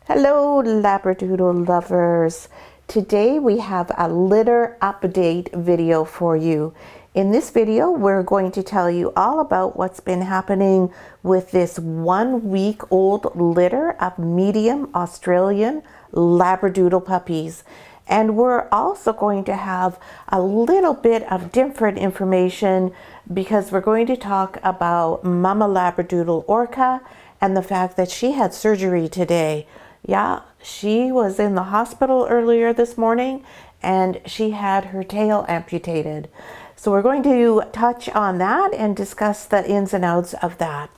Hello Labradoodle lovers. Today we have a litter update video for you. In this video we're going to tell you all about what's been happening with this 1 week old litter of medium Australian Labradoodle puppies. And we're also going to have a little bit of different information because we're going to talk about Mama Labradoodle Orca and the fact that she had surgery today. Yeah, she was in the hospital earlier this morning and she had her tail amputated. So we're going to touch on that and discuss the ins and outs of that.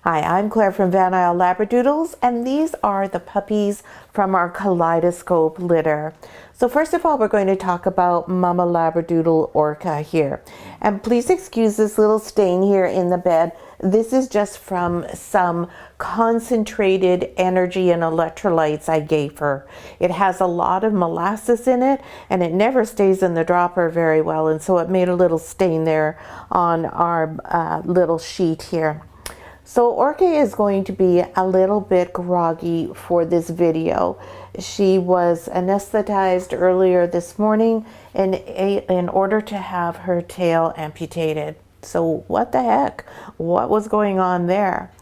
Hi, I'm Claire from Van Isle Labradoodles, and these are the puppies from our Kaleidoscope litter. So first of all, we're going to talk about Mama Labradoodle Orca here. And please excuse this little stain here in the bed. This is just from some concentrated energy and electrolytes I gave her. It has a lot of molasses in it, and it never stays in the dropper very well, and so it made a little stain there on our little sheet here. So Orca is going to be a little bit groggy for this video. She was anesthetized earlier this morning in order to have her tail amputated. So what the heck? What was going on there?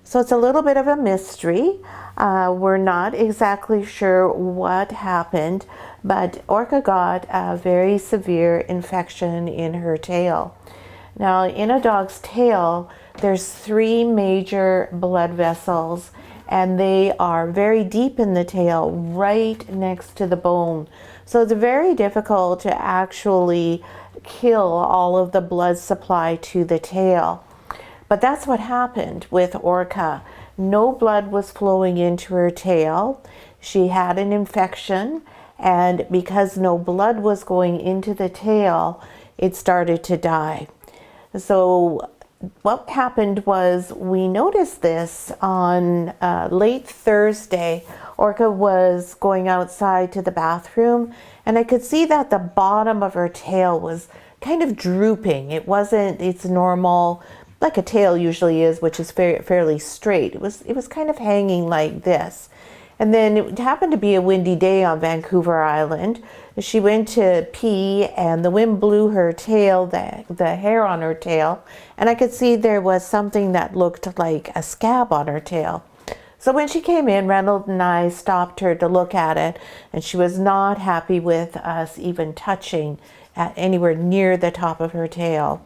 So it's a little bit of a mystery. We're not exactly sure what happened, but Orca got a very severe infection in her tail. Now, in a dog's tail, there's 3 major blood vessels, and they are very deep in the tail, right next to the bone. So it's very difficult to actually kill all of the blood supply to the tail. But that's what happened with Orca. No blood was flowing into her tail. She had an infection, and because no blood was going into the tail, it started to die. So what happened was we noticed this on late Thursday. Orca was going outside to the bathroom, and I could see that the bottom of her tail was kind of drooping. It wasn't its normal, like a tail usually is, which is fairly straight. It was kind of hanging like this. And then it happened to be a windy day on Vancouver Island. She went to pee and the wind blew her tail, the hair on her tail, and I could see there was something that looked like a scab on her tail. So when she came in, Reynolds and I stopped her to look at it, and she was not happy with us even touching at anywhere near the top of her tail.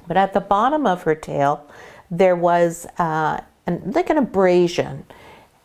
But at the bottom of her tail, there was like an abrasion,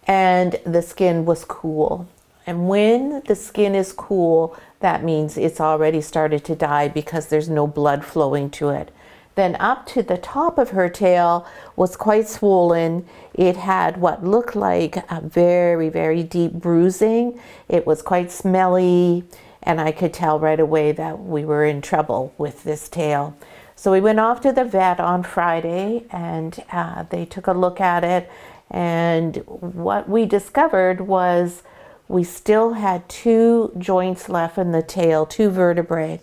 and the skin was cool. And when the skin is cool, that means it's already started to die because there's no blood flowing to it. Then up to the top of her tail was quite swollen. It had what looked like a very, very deep bruising. It was quite smelly, and I could tell right away that we were in trouble with this tail. So we went off to the vet on Friday, and they took a look at it. And what we discovered was we still had 2 joints left in the tail, 2 vertebrae.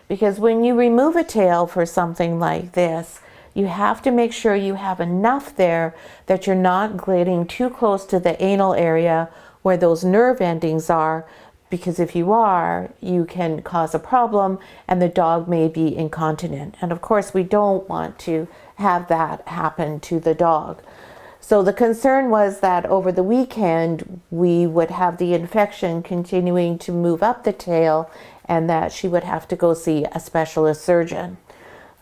Because when you remove a tail for something like this, you have to make sure you have enough there that you're not getting too close to the anal area where those nerve endings are, because if you are, you can cause a problem and the dog may be incontinent. And of course, we don't want to have that happen to the dog. So the concern was that over the weekend, we would have the infection continuing to move up the tail and that she would have to go see a specialist surgeon.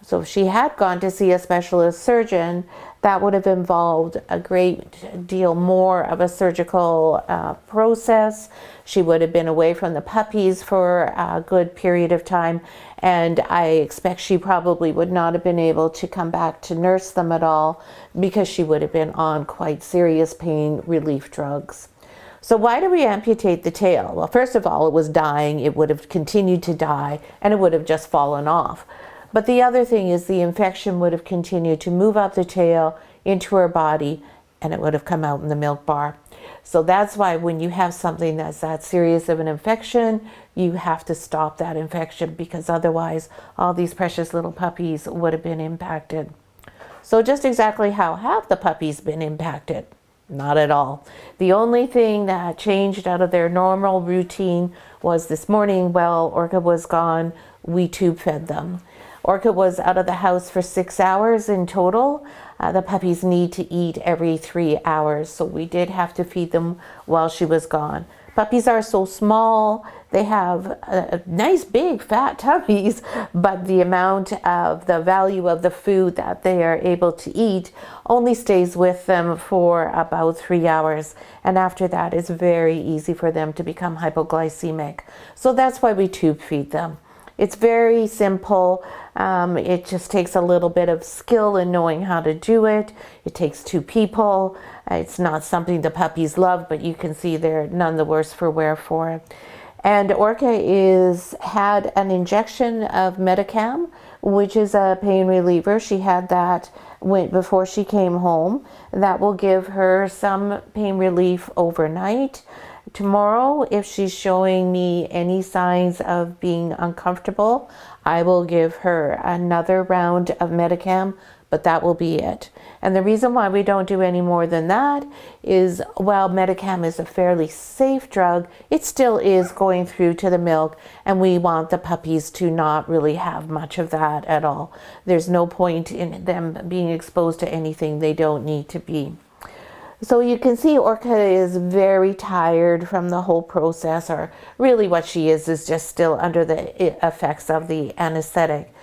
So if she had gone to see a specialist surgeon, that would have involved a great deal more of a surgical process. She would have been away from the puppies for a good period of time, and I expect she probably would not have been able to come back to nurse them at all because she would have been on quite serious pain relief drugs. So why do we amputate the tail? Well, first of all, it was dying. It would have continued to die, and it would have just fallen off. But the other thing is the infection would have continued to move up the tail into her body, and it would have come out in the milk bar. So that's why when you have something that's that serious of an infection, you have to stop that infection, because otherwise all these precious little puppies would have been impacted. So just exactly how have the puppies been impacted? Not at all. The only thing that changed out of their normal routine was this morning, while Orca was gone, we tube fed them. Orca was out of the house for 6 hours in total. The puppies need to eat every 3 hours, so we did have to feed them while she was gone. Puppies are so small, they have nice big fat tummies, but the amount of the value of the food that they are able to eat only stays with them for about 3 hours. And after that, it's very easy for them to become hypoglycemic. So that's why we tube feed them. It's very simple. It just takes a little bit of skill in knowing how to do it. It takes 2 people. It's not something the puppies love, but you can see they're none the worse for wear for it. And Orca had an injection of Medicam, which is a pain reliever. She had that before she came home. That will give her some pain relief overnight. Tomorrow, if she's showing me any signs of being uncomfortable, I will give her another round of Medicam, but that will be it. And the reason why we don't do any more than that is, while Medicam is a fairly safe drug, it still is going through to the milk, and we want the puppies to not really have much of that at all. There's no point in them being exposed to anything they don't need to be. So you can see Orca is very tired from the whole process, or really what she is just still under the effects of the anesthetic.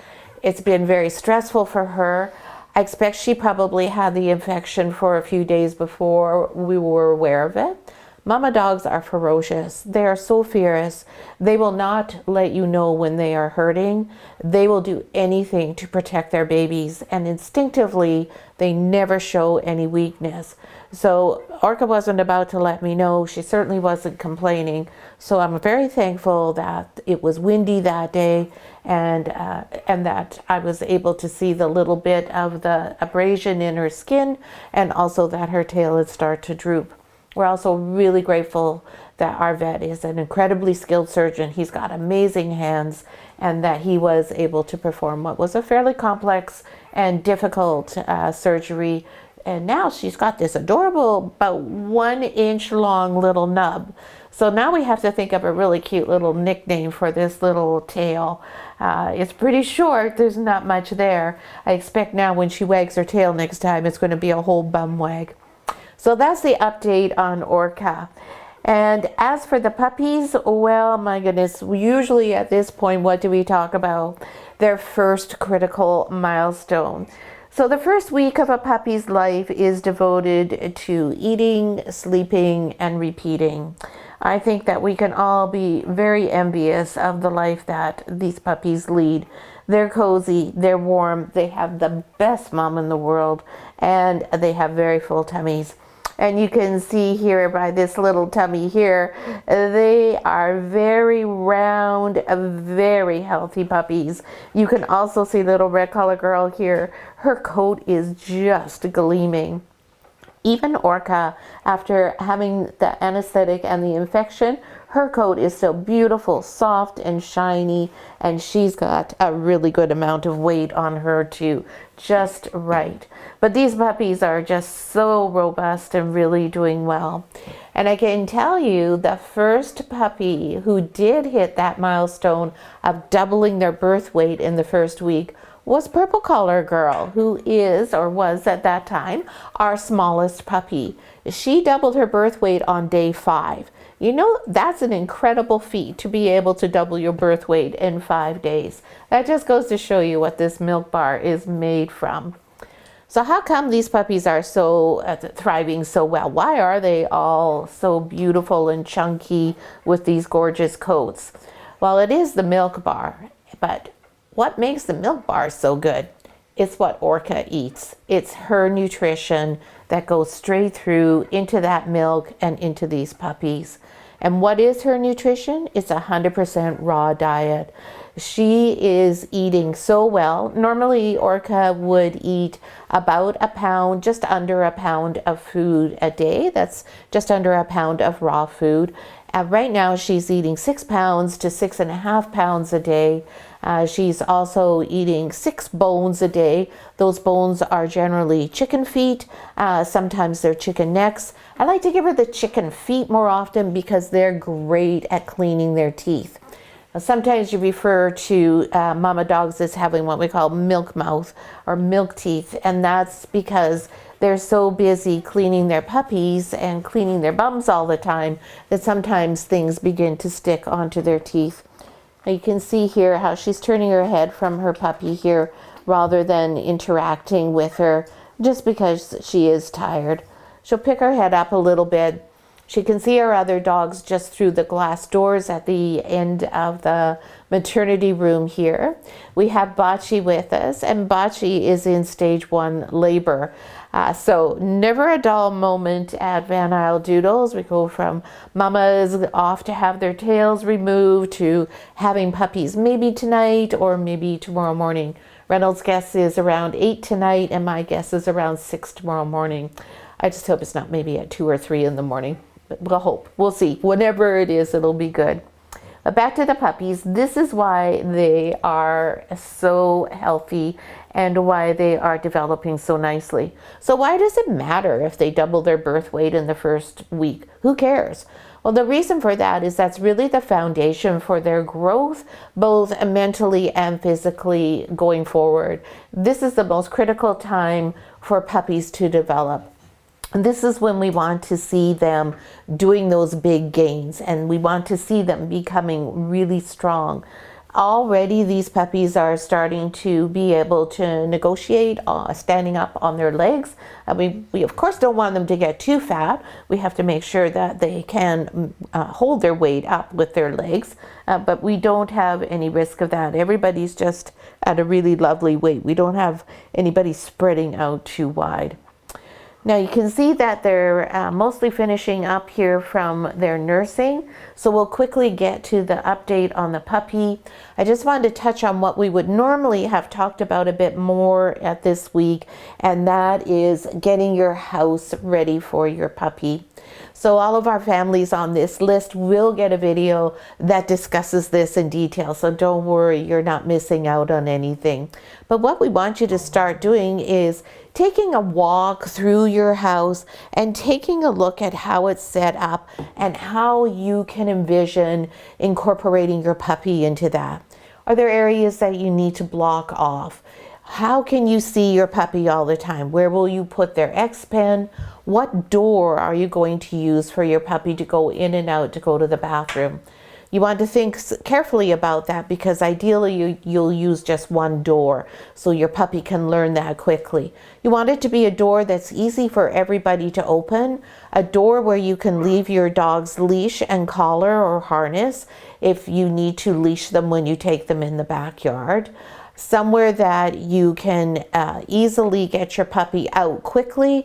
It's been very stressful for her. I expect she probably had the infection for a few days before we were aware of it. Mama dogs are ferocious. They are so fierce. They will not let you know when they are hurting. They will do anything to protect their babies, and instinctively, they never show any weakness. So Orca wasn't about to let me know. She certainly wasn't complaining. So I'm very thankful that it was windy that day, and that I was able to see the little bit of the abrasion in her skin, and also that her tail had started to droop. We're also really grateful that our vet is an incredibly skilled surgeon. He's got amazing hands, and that he was able to perform what was a fairly complex and difficult surgery. And now she's got this adorable, about 1 inch long little nub. So now we have to think of a really cute little nickname for this little tail. It's pretty short, there's not much there. I expect now when she wags her tail next time, it's going to be a whole bum wag. So that's the update on Orca. And as for the puppies, well, my goodness, usually at this point, what do we talk about? Their first critical milestone. So the first week of a puppy's life is devoted to eating, sleeping, and repeating. I think that we can all be very envious of the life that these puppies lead. They're cozy, they're warm, they have the best mom in the world, and they have very full tummies. And you can see here by this little tummy here, they are very round, very healthy puppies. You can also see little red collar girl here. Her coat is just gleaming. Even Orca, after having the anesthetic and the infection, her coat is still beautiful, soft and shiny, and she's got a really good amount of weight on her too, just right. But these puppies are just so robust and really doing well. And I can tell you, the first puppy who did hit that milestone of doubling their birth weight in the first week was Purple Collar Girl, who is, or was at that time, our smallest puppy. She doubled her birth weight on day 5. You know, that's an incredible feat, to be able to double your birth weight in 5 days. That just goes to show you what this milk bar is made from. So how come these puppies are so thriving so well? Why are they all so beautiful and chunky with these gorgeous coats? Well, it is the milk bar, but what makes the milk bar so good? It's what Orca eats. It's her nutrition that goes straight through into that milk and into these puppies. And what is her nutrition? It's 100% raw diet. She is eating so well. Normally, Orca would eat about a pound, just under a pound of food a day. That's just under a pound of raw food. Right now she's eating 6 pounds to 6.5 pounds a day. She's also eating 6 bones a day. Those bones are generally chicken feet. Sometimes they're chicken necks. I like to give her the chicken feet more often because they're great at cleaning their teeth. Sometimes you refer to mama dogs as having what we call milk mouth or milk teeth, and that's because they're so busy cleaning their puppies and cleaning their bums all the time that sometimes things begin to stick onto their teeth. Now you can see here how she's turning her head from her puppy here rather than interacting with her just because she is tired. She'll pick her head up a little bit. She can see our other dogs just through the glass doors at the end of the maternity room here. We have Bocce with us, and Bocce is in stage 1 labor. So never a dull moment at Van Isle Doodles. We go from mamas off to have their tails removed to having puppies maybe tonight or maybe tomorrow morning. Reynolds' guess is around 8 tonight, and my guess is around 6 tomorrow morning. I just hope it's not maybe at 2 or 3 in the morning. We'll hope. We'll see. Whenever it is, it'll be good. Back to the puppies. This is why they are so healthy and why they are developing so nicely. So why does it matter if they double their birth weight in the first week? Who cares? Well, the reason for that is that's really the foundation for their growth, both mentally and physically going forward. This is the most critical time for puppies to develop. And this is when we want to see them doing those big gains, and we want to see them becoming really strong. Already these puppies are starting to be able to negotiate standing up on their legs. We of course don't want them to get too fat. We have to make sure that they can hold their weight up with their legs, but we don't have any risk of that. Everybody's just at a really lovely weight. We don't have anybody spreading out too wide. Now you can see that they're mostly finishing up here from their nursing. So we'll quickly get to the update on the puppy. I just wanted to touch on what we would normally have talked about a bit more at this week, and that is getting your house ready for your puppy. So all of our families on this list will get a video that discusses this in detail. So don't worry, you're not missing out on anything. But what we want you to start doing is taking a walk through your house and taking a look at how it's set up and how you can envision incorporating your puppy into that. Are there areas that you need to block off? How can you see your puppy all the time? Where will you put their X pen? What door are you going to use for your puppy to go in and out to go to the bathroom? You want to think carefully about that because ideally you'll use just one door so your puppy can learn that quickly. You want it to be a door that's easy for everybody to open, a door where you can leave your dog's leash and collar or harness if you need to leash them when you take them in the backyard. Somewhere that you can easily get your puppy out quickly.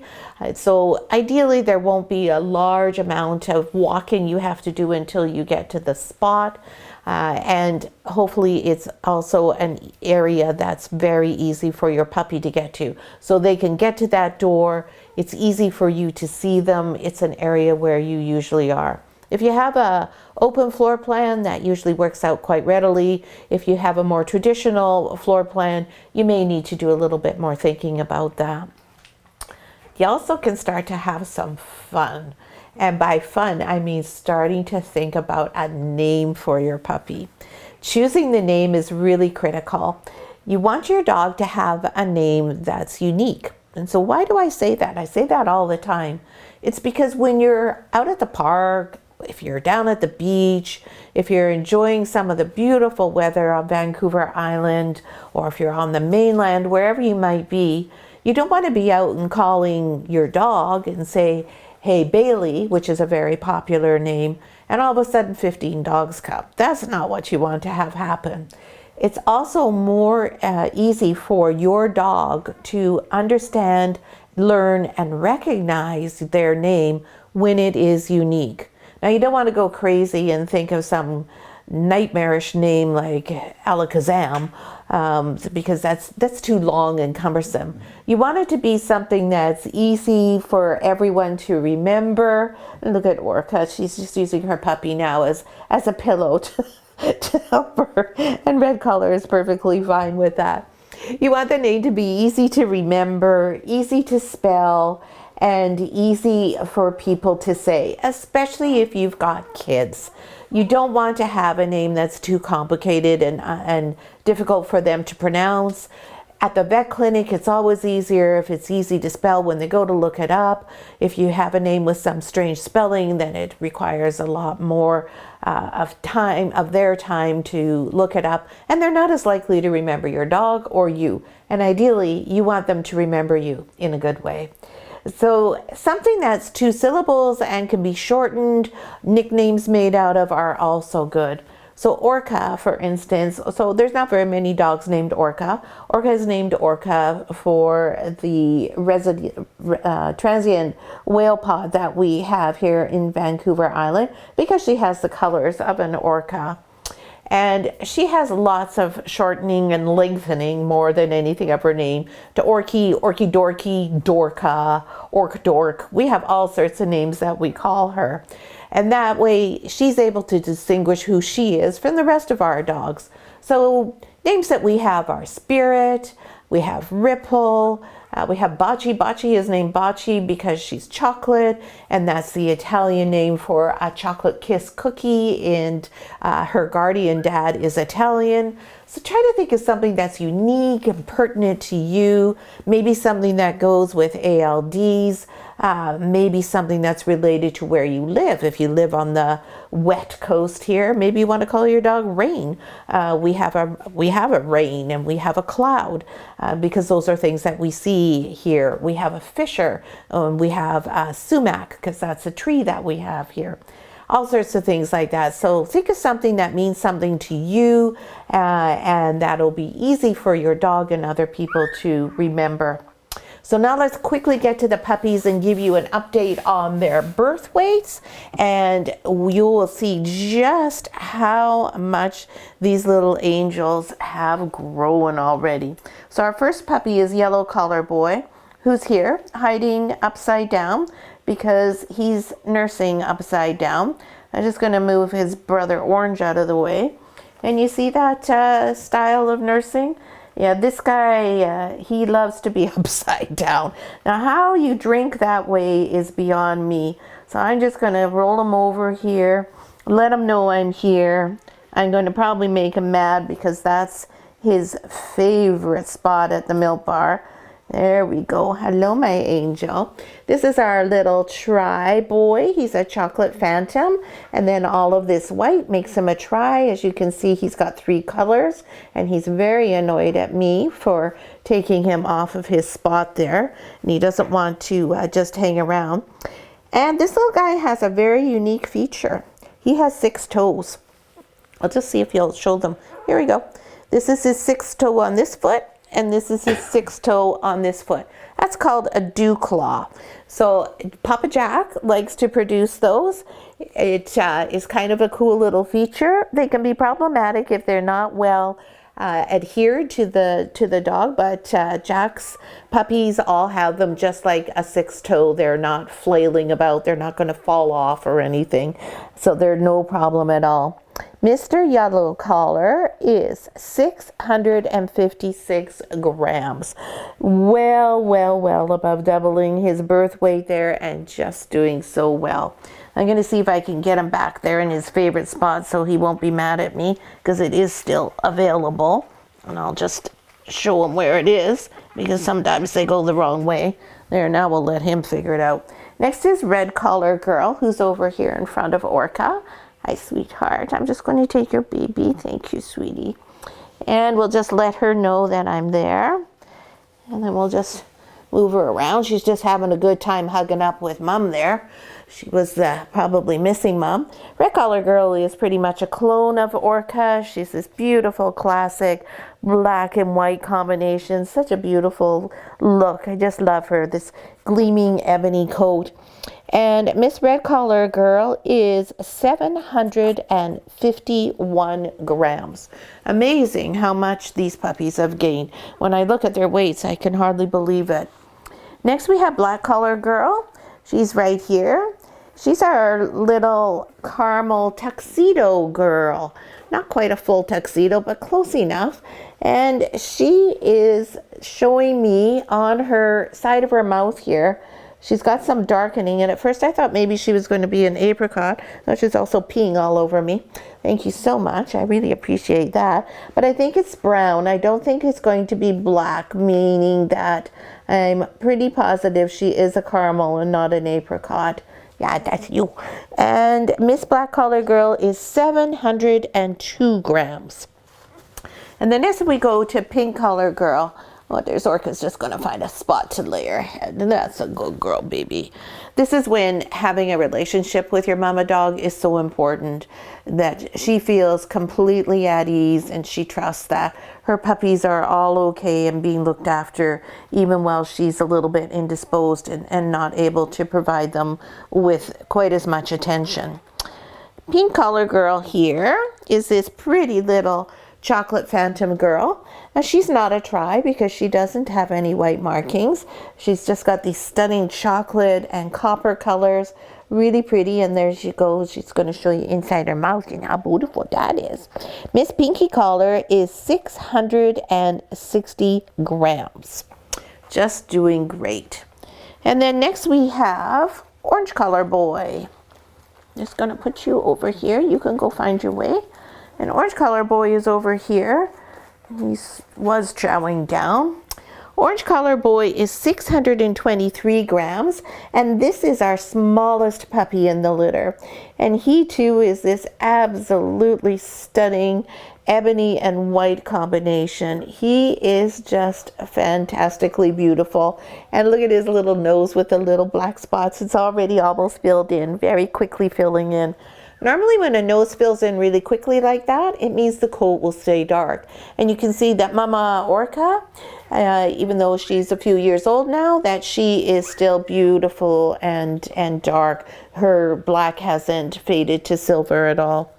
So ideally there won't be a large amount of walking you have to do until you get to the spot. And hopefully it's also an area that's very easy for your puppy to get to. So they can get to that door. It's easy for you to see them. It's an area where you usually are. If you have an open floor plan, that usually works out quite readily. If you have a more traditional floor plan, you may need to do a little bit more thinking about that. You also can start to have some fun. And by fun, I mean starting to think about a name for your puppy. Choosing the name is really critical. You want your dog to have a name that's unique. And so why do I say that? I say that all the time. It's because when you're out at the park, if you're down at the beach, if you're enjoying some of the beautiful weather on Vancouver Island, or if you're on the mainland, wherever you might be, you don't want to be out and calling your dog and say, "Hey Bailey," which is a very popular name, and all of a sudden 15 dogs come. That's not what you want to have happen. It's also more easy for your dog to understand, learn, and recognize their name when it is unique. Now, you don't want to go crazy and think of some nightmarish name like Alakazam. because that's too long and cumbersome. You want it to be something that's easy for everyone to remember. And look at Orca, she's just using her puppy now as a pillow to help her, and red color is perfectly fine with that. You want the name to be easy to remember, easy to spell, and easy for people to say, especially if you've got kids. You don't want to have a name that's too complicated and difficult for them to pronounce. At the vet clinic, it's always easier if it's easy to spell when they go to look it up. If you have a name with some strange spelling, then it requires a lot more of their time to look it up, and they're not as likely to remember your dog or you. And ideally, you want them to remember you in a good way. So something that's 2 syllables and can be shortened, nicknames made out of, are also good. So Orca, for instance, so there's not very many dogs named Orca. Orca is named Orca for the transient whale pod that we have here in Vancouver Island, because she has the colors of an orca. And she has lots of shortening and lengthening more than anything of her name to Orky, Orky Dorky, Dorca, Orc Dork. We have all sorts of names that we call her. And that way she's able to distinguish who she is from the rest of our dogs. So names that we have are Spirit, we have Ripple, we have Bocce. Bocce is named Bocce because she's chocolate, and that's the Italian name for a chocolate kiss cookie, and her guardian dad is Italian. So try to think of something that's unique and pertinent to you, maybe something that goes with ALDs, maybe something that's related to where you live. If you live on the wet coast here, maybe you want to call your dog Rain. We have a rain and we have a cloud, because those are things that we see here. We have a fisher, we have a sumac, because that's a tree that we have here. All sorts of things like that. So think of something that means something to you, and that'll be easy for your dog and other people to remember. So now let's quickly get to the puppies and give you an update on their birth weights, and you will see just how much these little angels have grown already. So our first puppy is Yellow Collar Boy, who's here hiding upside down because he's nursing upside down. I'm just going to move his brother Orange out of the way. And you see that style of nursing? Yeah, this guy, he loves to be upside down. Now, how you drink that way is beyond me. So I'm just going to roll him over here, let him know I'm here. I'm going to probably make him mad because that's his favorite spot at the milk bar. There we go. Hello, my angel. This is our little tri boy. He's a chocolate phantom. And then all of this white makes him a tri. As you can see, he's got 3 colors. And he's very annoyed at me for taking him off of his spot there. And he doesn't want to just hang around. And this little guy has a very unique feature. He has 6 toes. I'll just see if he'll show them. Here we go. This is his 6th toe on this foot. And this is his 6th toe on this foot. That's called a dew claw. So Papa Jack likes to produce those. It is kind of a cool little feature. They can be problematic if they're not well adhered to the dog, but Jack's puppies all have them just like a 6th toe. They're not flailing about. They're not going to fall off or anything. So they're no problem at all. Mr. Yellow Collar is 656 grams. Well above doubling his birth weight there, and just doing so well. I'm going to see if I can get him back there in his favorite spot so he won't be mad at me, because it is still available. And I'll just show him where it is, because sometimes they go the wrong way. There, now we'll let him figure it out. Next is Red Collar Girl, who's over here in front of Orca. Hi, sweetheart. I'm just going to take your baby. Thank you, sweetie. And we'll just let her know that I'm there. And then we'll just move her around. She's just having a good time hugging up with Mom there. She was probably missing Mom. Red Collar Girl is pretty much a clone of Orca. She's this beautiful classic black and white combination. Such a beautiful look. I just love her. This gleaming ebony coat. And Miss Red Collar Girl is 751 grams. Amazing how much these puppies have gained. When I look at their weights, I can hardly believe it. Next we have Black Collar Girl. She's right here. She's our little caramel tuxedo girl. Not quite a full tuxedo, but close enough. And she is showing me on her side of her mouth here. She's got some darkening, and at first I thought maybe she was going to be an apricot. No, she's also peeing all over me. Thank you so much. I really appreciate that. But I think it's brown. I don't think it's going to be black, meaning that I'm pretty positive she is a caramel and not an apricot. Yeah, that's you. And Miss Black Collar Girl is 702 grams. And then as we go to Pink Collar Girl, oh, there's Orca's just going to find a spot to lay her head. That's a good girl, baby. This is when having a relationship with your mama dog is so important, that she feels completely at ease and she trusts that her puppies are all okay and being looked after, even while she's a little bit indisposed and not able to provide them with quite as much attention. Pink Collar Girl here is this pretty little chocolate phantom girl. Now she's not a try because she doesn't have any white markings. She's just got these stunning chocolate and copper colors, really pretty. And there she goes. She's going to show you inside her mouth and how beautiful that is. Miss Pinky Collar is 660 grams. Just doing great. And then next we have Orange Collar Boy. Just going to put you over here. You can go find your way. And Orange Collar Boy is over here. He was chowing down. Orange Collar Boy is 623 grams, and this is our smallest puppy in the litter. And he too is this absolutely stunning ebony and white combination. He is just fantastically beautiful. And look at his little nose with the little black spots. It's already almost filled in, very quickly filling in. Normally when a nose fills in really quickly like that, it means the coat will stay dark. And you can see that Mama Orca, even though she's a few years old now, that she is still beautiful and dark. Her black hasn't faded to silver at all.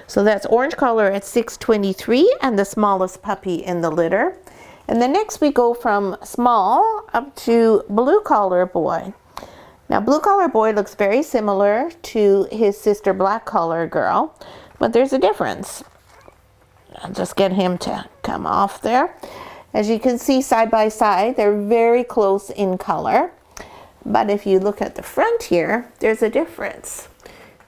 So that's Orange Collar at 623 and the smallest puppy in the litter. And then next we go from small up to Blue Collar Boy. Now, Blue Collar Boy looks very similar to his sister Black Collar Girl, but there's a difference. I'll just get him to come off there. As you can see side by side, they're very close in color. But if you look at the front here, there's a difference.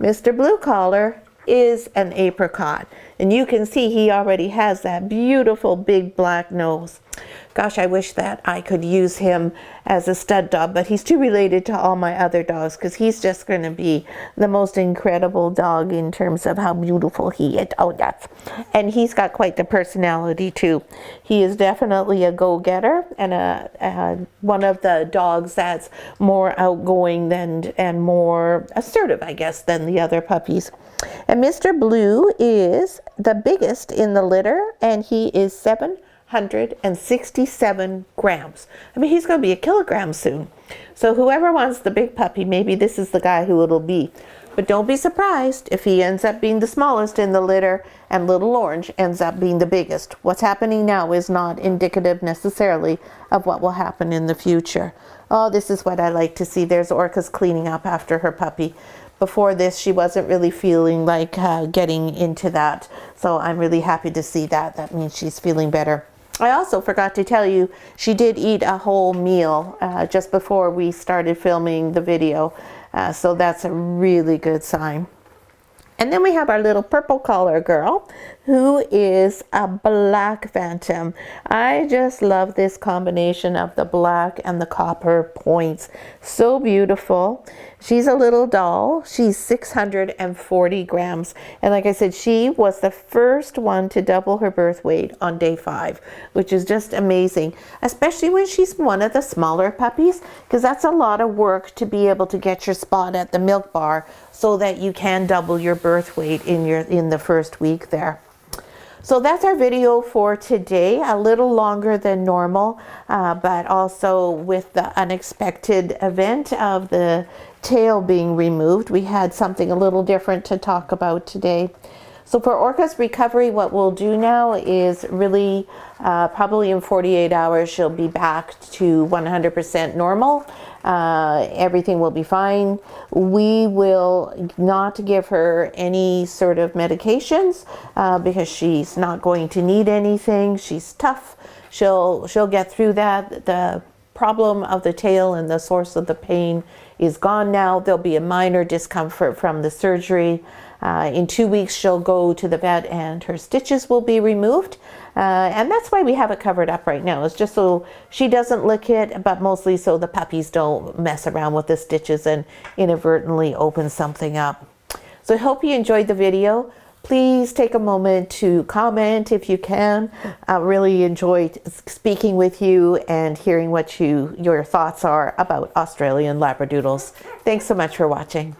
Mr. Blue Collar is an apricot, and you can see he already has that beautiful big black nose. Gosh, I wish that I could use him as a stud dog, but he's too related to all my other dogs because he's just going to be the most incredible dog in terms of how beautiful he is. Oh, and he's got quite the personality too. He is definitely a go-getter and one of the dogs that's more outgoing and more assertive, I guess, than the other puppies. And Mr. Blue is the biggest in the litter, and he is 767 grams. I mean, he's going to be a kilogram soon. So whoever wants the big puppy, maybe this is the guy who it'll be. But don't be surprised if he ends up being the smallest in the litter and Little Orange ends up being the biggest. What's happening now is not indicative necessarily of what will happen in the future. Oh, this is what I like to see. There's Orca's cleaning up after her puppy. Before this, she wasn't really feeling like getting into that. So I'm really happy to see that. That means she's feeling better. I also forgot to tell you, she did eat a whole meal just before we started filming the video. So that's a really good sign. And then we have our little Purple Collar Girl, who is a black phantom. I just love this combination of the black and the copper points. So beautiful. She's a little doll. She's 640 grams. And like I said, she was the first one to double her birth weight on day 5, which is just amazing, especially when she's one of the smaller puppies, because that's a lot of work to be able to get your spot at the milk bar so that you can double your birth weight in the first week there. So that's our video for today, a little longer than normal, but also with the unexpected event of the tail being removed, we had something a little different to talk about today. So for Orca's recovery, what we'll do now is really probably in 48 hours, she'll be back to 100% normal. Everything will be fine. We will not give her any sort of medications because she's not going to need anything. She's tough. She'll get through that. The problem of the tail and the source of the pain is gone now. There'll be a minor discomfort from the surgery. In 2 weeks, she'll go to the vet and her stitches will be removed. And that's why we have it covered up right now. It's just so she doesn't lick it, but mostly so the puppies don't mess around with the stitches and inadvertently open something up. So I hope you enjoyed the video. Please take a moment to comment if you can. I really enjoyed speaking with you and hearing what your thoughts are about Australian Labradoodles. Thanks so much for watching.